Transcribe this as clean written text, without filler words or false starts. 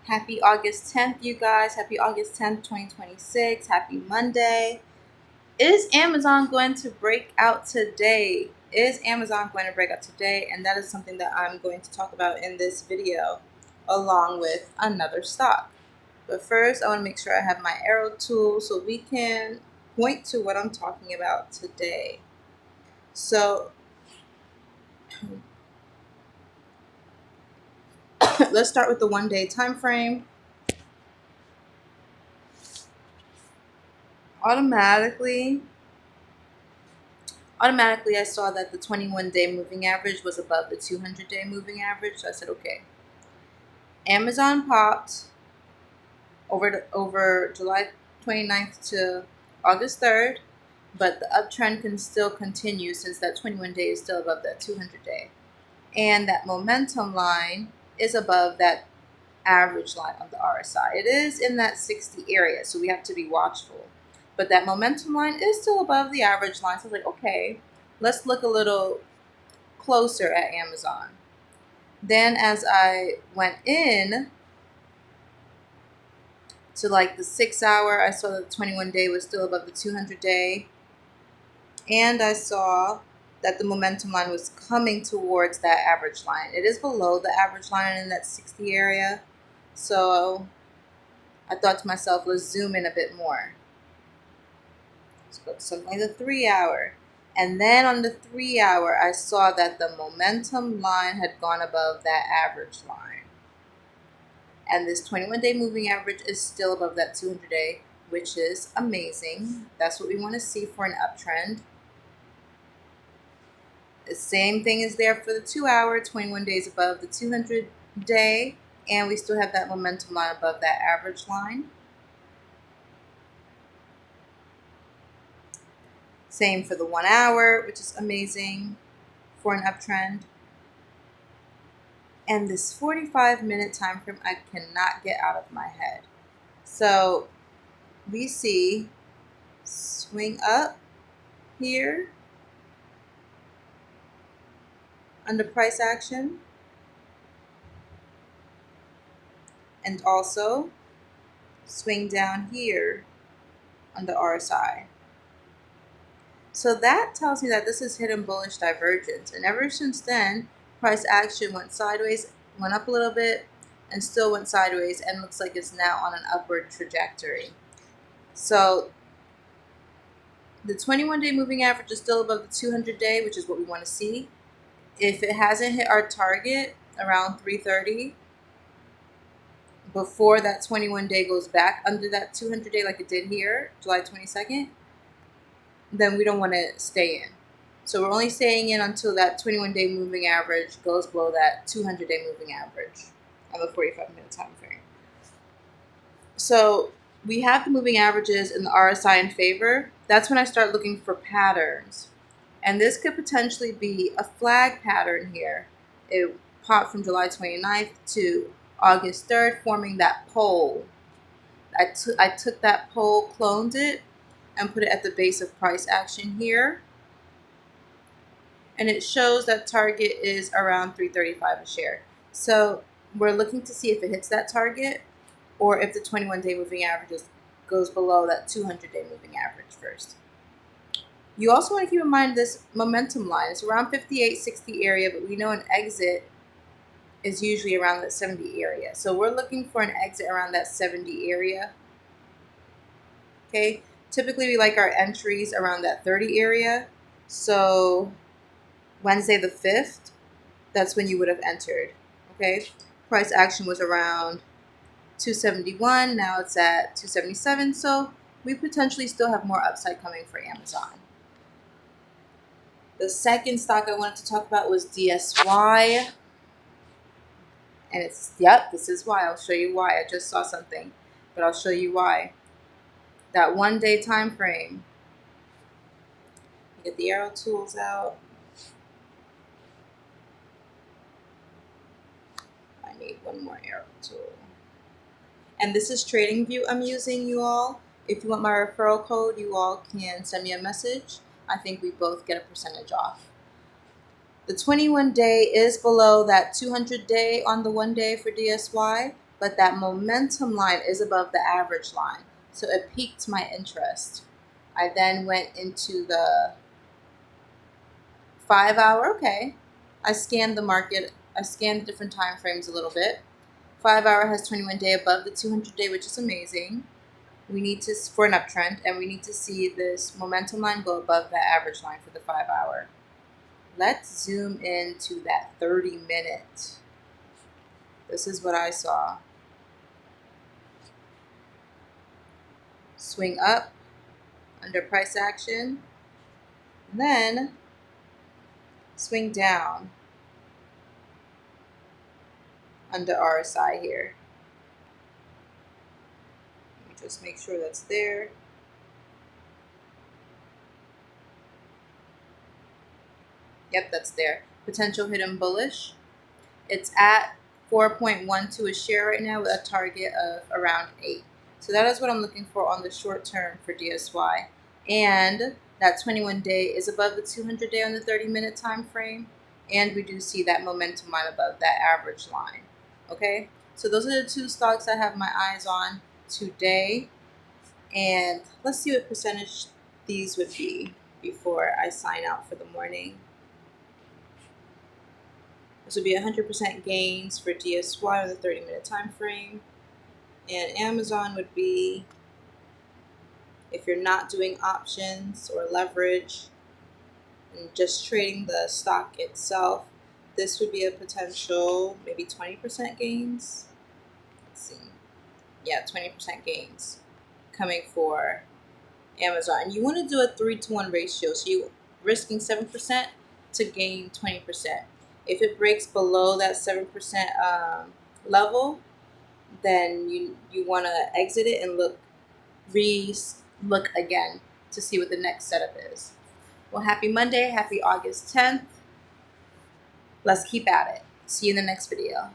Happy August 10th, you guys. Happy August 10th, 2026. Happy Monday. Is Amazon going to break out today? Is Amazon going to break out today? And that is something that I'm going to talk about in this video, along with another stock. But first, I want to make sure I have my arrow tool so we can point to what I'm talking about today. So let's start with the 1 day time frame. Automatically, I saw that the 21-day moving average was above the 200-day moving average. So I said, okay. Amazon popped over July 29th to August 3rd, but the uptrend can still continue since that 21-day is still above that 200-day. And that momentum line is above that average line of the RSI. It is in that 60 area, so we have to be watchful. But that momentum line is still above the average line. So I was like, okay, let's look a little closer at Amazon. Then as I went in to like the 6 hour, I saw that the 21-day was still above the 200-day. And I saw that the momentum line was coming towards that average line. It is below the average line in that 60 area. So I thought to myself, let's zoom in a bit more. Let's go to something like the 3 hour. And then on the 3 hour, I saw that the momentum line had gone above that average line. And this 21-day moving average is still above that 200-day, which is amazing. That's what we want to see for an uptrend. The same thing is there for the 2 hour, 21 days above the 200-day. And we still have that momentum line above that average line. Same for the 1 hour, which is amazing for an uptrend. And this 45-minute time frame, I cannot get out of my head. So we see swing up here under price action. And also swing down here on the RSI. So that tells me that this is hidden bullish divergence. And ever since then, price action went sideways, went up a little bit, and still went sideways, and looks like it's now on an upward trajectory. So the 21-day moving average is still above the 200-day, which is what we want to see. If it hasn't hit our target around 330, before that 21-day goes back under that 200-day like it did here, July 22nd, then we don't want to stay in. So we're only staying in until that 21-day moving average goes below that 200-day moving average on the 45-minute time frame. So we have the moving averages and the RSI in favor. That's when I start looking for patterns. And this could potentially be a flag pattern here. It popped from July 29th to August 3rd, forming that pole. I took that pole, cloned it, and put it at the base of price action here. And it shows that target is around 335 a share. So we're looking to see if it hits that target or if the 21-day moving average goes below that 200-day moving average first. You also want to keep in mind this momentum line. It's around 58.60 area, but we know an exit is usually around that 70 area. So we're looking for an exit around that 70 area. Okay. Typically, we like our entries around that 30 area. So Wednesday the 5th, that's when you would have entered. Okay. Price action was around 271. Now it's at 277. So we potentially still have more upside coming for Amazon. The second stock I wanted to talk about was DSY. And it's, yep, this is why. I'll show you why. I just saw something, but I'll show you why. That 1 day time frame. Get the arrow tools out. I need one more arrow tool. And this is TradingView I'm using, you all. If you want my referral code, you all can send me a message. I think we both get a percentage off. The 21-day is below that 200-day on the 1 day for DSY. but that momentum line is above the average line. So it piqued my interest. I then went into the 5 hour. Okay. I scanned the market. I scanned the different time frames a little bit. 5 hour has 21-day above the 200-day, which is amazing. We need to, for an uptrend, and we need to see this momentum line go above that average line for the 5 hour. Let's zoom into that 30-minute. This is what I saw. Swing up under price action, and then swing down under RSI here. Let me just make sure that's there. Yep, that's there. Potential hidden bullish. It's at 4.12 a share right now with a target of around 8. So that is what I'm looking for on the short term for DSY. And that 21-day is above the 200-day on the 30-minute time frame. And we do see that momentum line above that average line. Okay, so those are the two stocks I have my eyes on today. And let's see what percentage these would be before I sign out for the morning. This would be 100% gains for DSY on the 30-minute time frame. And Amazon would be, if you're not doing options or leverage and just trading the stock itself, this would be a potential maybe 20% gains. Let's see. Yeah, 20% gains coming for Amazon. And you want to do a 3-to-1 ratio. So you're risking 7% to gain 20%. If it breaks below that 7% level, then you want to exit it and look again to see what the next setup is. Well, happy Monday. Happy August 10th. Let's keep at it. See you in the next video.